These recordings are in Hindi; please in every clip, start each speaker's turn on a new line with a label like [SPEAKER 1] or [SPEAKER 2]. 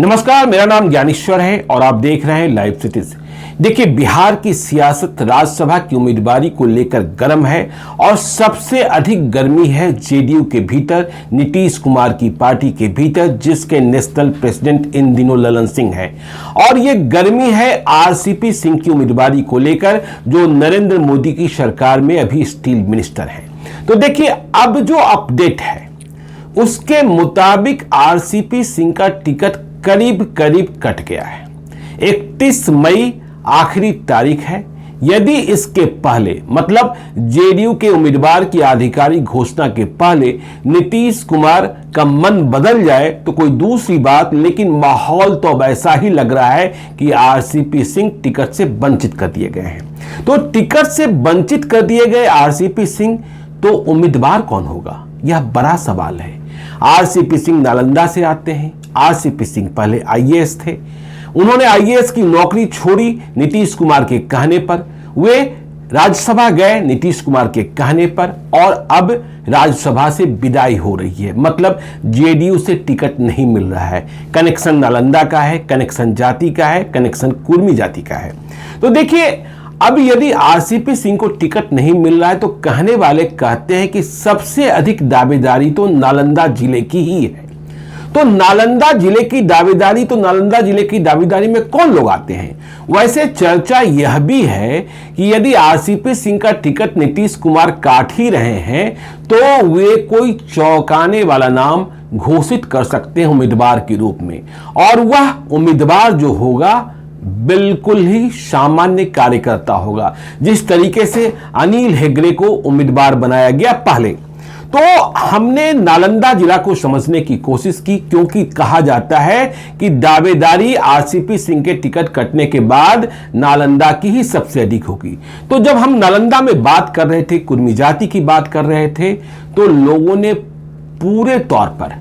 [SPEAKER 1] नमस्कार, मेरा नाम ज्ञानेश्वर है और आप देख रहे हैं लाइव सिटीज। देखिए, बिहार की सियासत राज्यसभा की उम्मीदवारी को लेकर गर्म है और सबसे अधिक गर्मी है जेडीयू के भीतर, नीतीश कुमार की पार्टी के भीतर, जिसके नेशनल प्रेसिडेंट इन दिनों ललन सिंह है। और ये गर्मी है आरसीपी सिंह की उम्मीदवारी को लेकर, जो नरेंद्र मोदी की सरकार में अभी स्टील मिनिस्टर है। तो देखिए, अब जो अपडेट है उसके मुताबिक आरसीपी सिंह का टिकट करीब करीब कट गया है। 31 मई आखिरी तारीख है। यदि इसके पहले, मतलब जेडीयू के उम्मीदवार की आधिकारिक घोषणा के पहले नीतीश कुमार का मन बदल जाए तो कोई दूसरी बात, लेकिन माहौल तो अब ऐसा ही लग रहा है कि आरसीपी सिंह टिकट से वंचित कर दिए गए हैं। तो टिकट से वंचित कर दिए गए आरसीपी सिंह, तो उम्मीदवार कौन होगा, यह बड़ा सवाल है। आरसीपी सिंह नालंदा से आते हैं। आरसीपी सिंह पहले आईएएस थे। उन्होंने आईएएस की नौकरी छोड़ी नीतीश कुमार के कहने पर। वे राज्यसभा गए नीतीश कुमार के कहने पर, और अब राज्यसभा से विदाई हो रही है। मतलब जेडीयू से टिकट नहीं मिल रहा है। कनेक्शन नालंदा का है, कनेक्शन जाति का है, कनेक्शन कुर्मी जाति का है। तो देखिए, अब यदि आरसीपी सिंह को टिकट नहीं मिल रहा है तो कहने वाले कहते हैं कि सबसे अधिक दावेदारी तो नालंदा जिले की ही है। तो नालंदा जिले की दावेदारी, तो नालंदा जिले की दावेदारी में कौन लोग आते हैं? वैसे चर्चा यह भी है कि यदि आरसीपी सिंह का टिकट नीतीश कुमार काट ही रहे हैं तो वे कोई चौंकाने वाला नाम घोषित कर सकते हैं उम्मीदवार के रूप में। और वह उम्मीदवार जो होगा बिल्कुल ही सामान्य कार्यकर्ता होगा, जिस तरीके से अनिल हेगड़े को उम्मीदवार बनाया गया पहले। तो हमने नालंदा जिला को समझने की कोशिश की, क्योंकि कहा जाता है कि दावेदारी आरसीपी सिंह के टिकट कटने के बाद नालंदा की ही सबसे अधिक होगी। तो जब हम नालंदा में बात कर रहे थे, कुर्मी जाति की बात कर रहे थे, तो लोगों ने पूरे तौर पर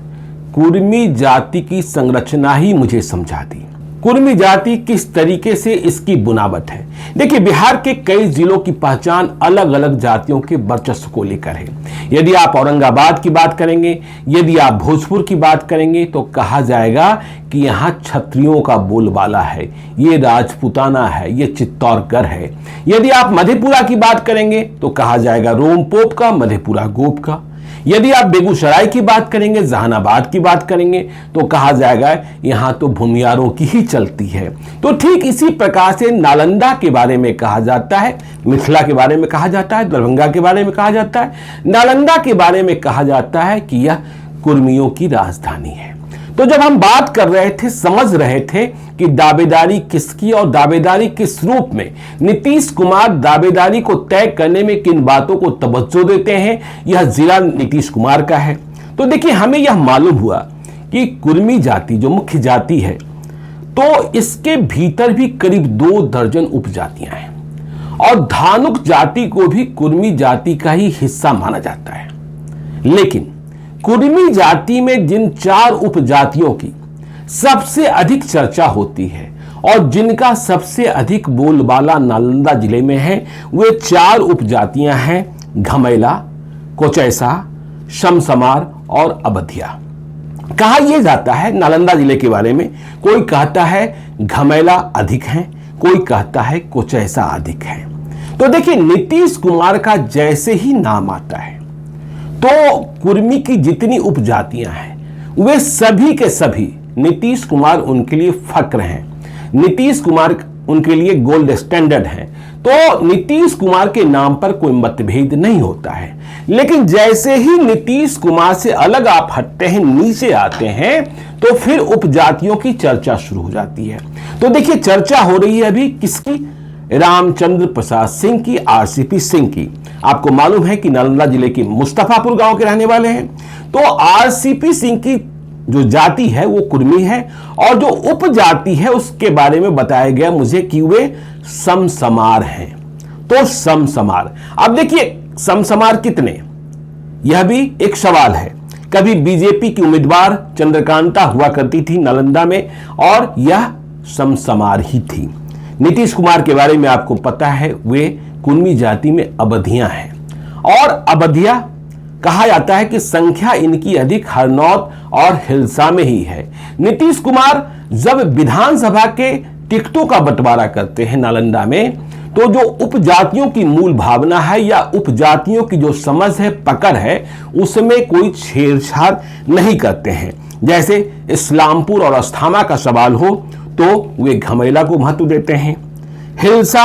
[SPEAKER 1] कुर्मी जाति की संरचना ही मुझे समझा दी। कुर्मी जाति किस तरीके से इसकी बुनावट है। देखिए, बिहार के कई जिलों की पहचान अलग अलग जातियों के वर्चस्व को लेकर है। यदि आप औरंगाबाद की बात करेंगे, यदि आप भोजपुर की बात करेंगे, तो कहा जाएगा कि यहाँ क्षत्रियों का बोलबाला है, ये राजपूताना है, ये चित्तौड़गढ़ है। यदि आप मधेपुरा की बात करेंगे तो कहा जाएगा रोमपोप का, मधेपुरा गोप का। यदि आप बेगूसराय की बात करेंगे, जहानाबाद की बात करेंगे, तो कहा जाएगा यहां तो भूमियारों की ही चलती है। तो ठीक इसी प्रकार से नालंदा के बारे में कहा जाता है, मिथिला के बारे में कहा जाता है, दरभंगा के बारे में कहा जाता है, नालंदा के बारे में कहा जाता है कि यह कुर्मियों की राजधानी है। तो जब हम बात कर रहे थे, समझ रहे थे कि दावेदारी किसकी और दावेदारी किस रूप में, नीतीश कुमार दावेदारी को तय करने में किन बातों को तवज्जो देते हैं, यह जिला नीतीश कुमार का है। तो देखिए, हमें यह मालूम हुआ कि कुर्मी जाति जो मुख्य जाति है, तो इसके भीतर भी करीब 2 दर्जन उपजातियां हैं, और धानुक जाति को भी कुर्मी जाति का ही हिस्सा माना जाता है। लेकिन कुर्मी जाति में जिन 4 उपजातियों की सबसे अधिक चर्चा होती है और जिनका सबसे अधिक बोलबाला नालंदा जिले में है, वे 4 उपजातियां हैं घमेला, कोचैसा, समसमार और अवधिया। कहा यह जाता है नालंदा जिले के बारे में, कोई कहता है घमेला अधिक हैं, कोई कहता है कोचैसा अधिक है। तो देखिए, नीतीश कुमार का जैसे ही नाम आता है तो कुर्मी की जितनी उपजातियां हैं वे सभी के सभी नीतीश कुमार उनके लिए फक्र हैं। नीतीश कुमार उनके लिए गोल्ड स्टैंडर्ड हैं। तो नीतीश कुमार के नाम पर कोई मतभेद नहीं होता है। लेकिन जैसे ही नीतीश कुमार से अलग आप हटते हैं, नीचे आते हैं, तो फिर उपजातियों की चर्चा शुरू हो जाती है। तो देखिए, चर्चा हो रही है अभी किसकी? रामचंद्र प्रसाद सिंह की, आरसीपी सिंह की। आपको मालूम है कि नालंदा जिले के मुस्तफापुर गांव के रहने वाले हैं। तो आरसीपी सिंह की जो जाति है वो कुर्मी है, और जो उपजाति है उसके बारे में बताया गया मुझे कि वे समसमार हैं। तो समसमार, अब देखिए समसमार कितने, यह भी एक सवाल है। कभी बीजेपी की उम्मीदवार चंद्रकांता हुआ करती थी नालंदा में, और यह समसमार ही थी। नीतीश कुमार के बारे में आपको पता है, वे कुर्मी जाति में अवधियां हैं, और अवधिया कहा जाता है कि संख्या इनकी अधिक हरनौत और हिल्सा में ही है। नीतीश कुमार जब विधानसभा के टिकटों का बंटवारा करते हैं नालंदा में, तो जो उपजातियों की मूल भावना है या उपजातियों की जो समझ है, पकड़ है, उसमें कोई छेड़छाड़ नहीं करते हैं। जैसे इस्लामपुर और अस्थाना का सवाल हो तो वे घमेला को महत्व देते हैं। हिल्सा,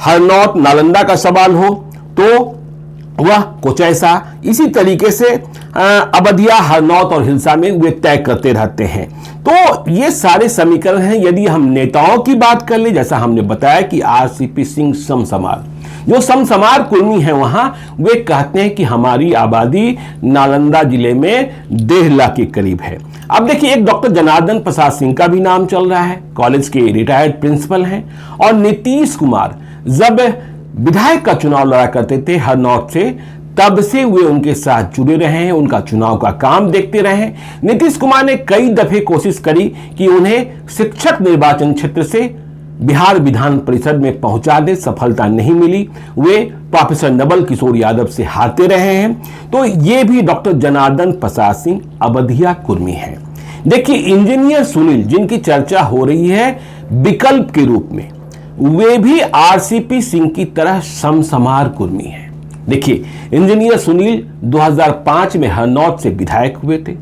[SPEAKER 1] हरनौत, नालंदा का सवाल हो तो वह कोचैसा, इसी तरीके से अवधिया, हरनौत और हिल्सा में वे तय करते रहते हैं। तो ये सारे समीकरण हैं। यदि हम नेताओं की बात कर ले, जैसा हमने बताया कि आरसीपी सिंह समसमार, जो समसमार कुर्मी हैं वहां, वे कहते हैं कि हमारी आबादी नालंदा जिले में 1.5 लाख के करीब है। अब देखिए, एक डॉक्टर जनार्दन प्रसाद सिंह का भी नाम चल रहा है, कॉलेज के रिटायर्ड प्रिंसिपल हैं। और नीतीश कुमार जब विधायक का चुनाव लड़ा करते थे हरनौत से, तब से वे उनके साथ जुड़े रहे हैं, उनका चुनाव का काम देखते रहे हैं। नीतीश कुमार ने कई दफे कोशिश करी कि उन्हें शिक्षक निर्वाचन क्षेत्र से बिहार विधान परिषद में पहुंचा दे, सफलता नहीं मिली। वे प्रोफेसर नवल किशोर यादव से हारते रहे हैं। तो ये भी डॉक्टर जनार्दन प्रसाद सिंह अवधिया कुर्मी हैं। देखिए, इंजीनियर सुनील, जिनकी चर्चा हो रही है विकल्प के रूप में, वे भी आरसीपी सिंह की तरह समसमार कुर्मी हैं। देखिए, इंजीनियर सुनील 2005 में हरनौत से विधायक हुए थे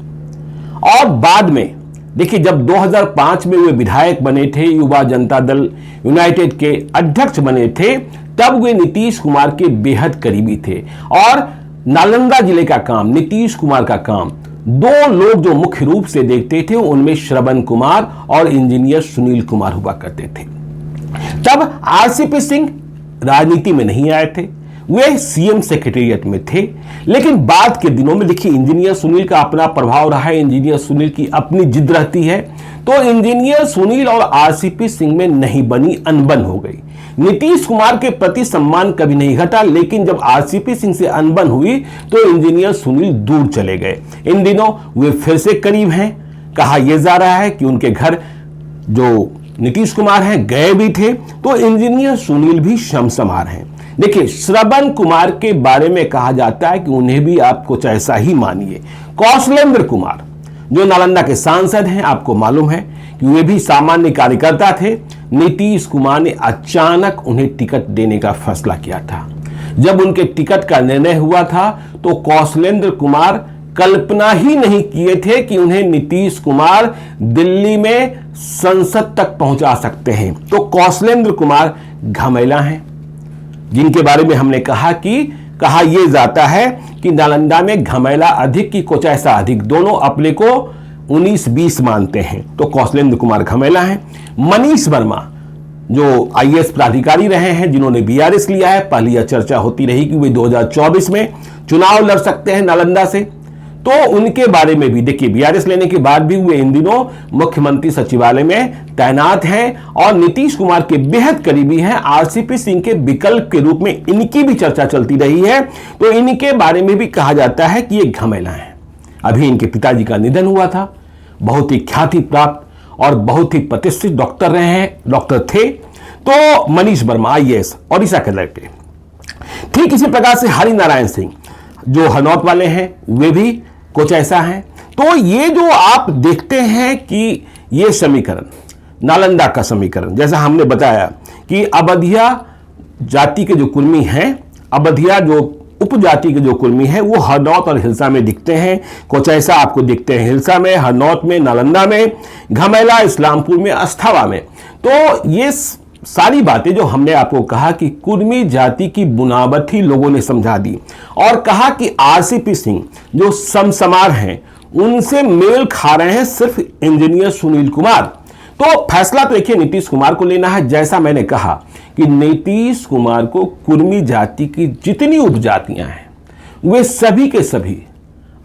[SPEAKER 1] और बाद में देखिए, जब 2005 में वे विधायक बने थे, युवा जनता दल यूनाइटेड के अध्यक्ष बने थे, तब वे नीतीश कुमार के बेहद करीबी थे। और नालंदा जिले का काम, नीतीश कुमार का काम, 2 लोग जो मुख्य रूप से देखते थे, उनमें श्रवण कुमार और इंजीनियर सुनील कुमार हुआ करते थे। तब आरसीपी सिंह राजनीति में नहीं आए थे, वे सीएम सेक्रेटेरिएट में थे। लेकिन बाद के दिनों में देखिए, इंजीनियर सुनील का अपना प्रभाव रहा है, इंजीनियर सुनील की अपनी जिद रहती है। तो इंजीनियर सुनील और आरसीपी सिंह में नहीं बनी, अनबन हो गई। नीतीश कुमार के प्रति सम्मान कभी नहीं घटा, लेकिन जब आरसीपी सिंह से अनबन हुई तो इंजीनियर सुनील दूर चले गए। इन दिनों वे फिर से करीब हैं। कहा यह जा रहा है कि उनके घर जो नीतीश कुमार हैं गए भी थे, तो इंजीनियर सुनील भी समसमार हैं। देखिए, श्रवण कुमार के बारे में कहा जाता है कि उन्हें भी आप कुछ ऐसा ही मानिए। कौशलेंद्र कुमार, जो नालंदा के सांसद हैं, आपको मालूम है कि वे भी सामान्य कार्यकर्ता थे। नीतीश कुमार ने अचानक उन्हें टिकट देने का फैसला किया था। जब उनके टिकट का निर्णय हुआ था तो कौशलेंद्र कुमार कल्पना ही नहीं किए थे कि उन्हें नीतीश कुमार दिल्ली में संसद तक पहुंचा सकते हैं। तो कौशलेंद्र कुमार घमेला हैं, जिनके बारे में हमने कहा यह जाता है कि नालंदा में घमेला अधिक की कोचैसा अधिक, दोनों अपने को 19-20 मानते हैं। तो कौशलेंद्र कुमार घमेला हैं। मनीष वर्मा, जो आईएएस प्राधिकारी रहे हैं, जिन्होंने बीआरएस लिया है, पहले यह चर्चा होती रही कि वे 2024 में चुनाव लड़ सकते हैं नालंदा से। तो उनके बारे में भी देखिए, बीआरएस लेने के बाद भी वे इन दिनों मुख्यमंत्री सचिवालय में तैनात हैं और नीतीश कुमार के बेहद करीबी हैं। आरसीपी सिंह के विकल्प के रूप में इनकी भी चर्चा चलती रही है। तो इनके बारे में भी कहा जाता है कि ये घमेला हैं। अभी इनके पिताजी का निधन हुआ था। बहुत ही ख्याति प्राप्त और बहुत ही प्रतिष्ठित डॉक्टर थे। तो मनीष वर्मा आईएएस ओडिशा के लड़के। ठीक इसी प्रकार से हरिनारायण सिंह, जो हरनौत वाले हैं, वे भी कुछ ऐसा है। तो ये जो आप देखते हैं कि ये समीकरण, नालंदा का समीकरण, जैसा हमने बताया कि अवधिया जाति के जो कुर्मी हैं, अवधिया जो उपजाति के जो कुर्मी हैं, वो हरनौत और हिल्सा में दिखते हैं। कुछ ऐसा आपको दिखते हैं हिल्सा में, हरनौत में, नालंदा में, घमेला इस्लामपुर में, अस्थाना में। तो ये सारी बातें जो हमने आपको कहा कि कुर्मी जाति की बुनावट ही लोगों ने समझा दी और कहा कि आरसीपी सिंह जो समसमार हैं, उनसे मेल खा रहे हैं सिर्फ इंजीनियर सुनील कुमार। तो फैसला तो देखिए नीतीश कुमार को लेना है। जैसा मैंने कहा कि नीतीश कुमार को कुर्मी जाति की जितनी उपजातियां हैं, वे सभी के सभी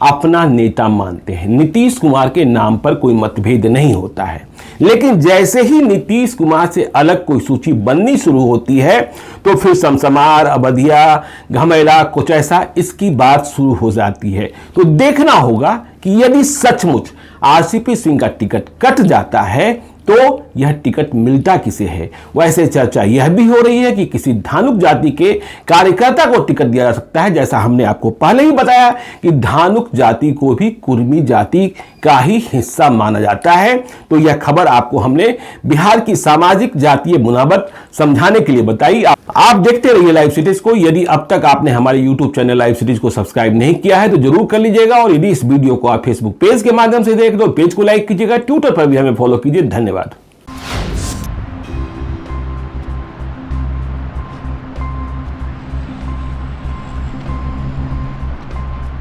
[SPEAKER 1] अपना नेता मानते हैं। नीतीश कुमार के नाम पर कोई मतभेद नहीं होता है। लेकिन जैसे ही नीतीश कुमार से अलग कोई सूची बननी शुरू होती है, तो फिर समसमार, अवधिया, घमेला, कुछ ऐसा, इसकी बात शुरू हो जाती है। तो देखना होगा कि यदि सचमुच आरसीपी सिंह का टिकट कट जाता है तो यह टिकट मिलता किसे है। वैसे चर्चा यह भी हो रही है कि किसी धानुक जाति के कार्यकर्ता को टिकट दिया जा सकता है। जैसा हमने आपको पहले ही बताया कि धानुक जाति को भी कुर्मी जाति का ही हिस्सा माना जाता है। तो यह खबर आपको हमने बिहार की सामाजिक जातीय मुनाबत समझाने के लिए बताई। आप देखते रहिए लाइव सिटीज को। यदि अब तक आपने हमारे यूट्यूब चैनल लाइव सिटीज को सब्सक्राइब नहीं किया है तो जरूर कर लीजिएगा, और यदि इस वीडियो को आप फेसबुक पेज के माध्यम से देख रहे हो तो पेज को लाइक कीजिएगा, ट्विटर पर भी हमें फॉलो कीजिए। धन्यवाद।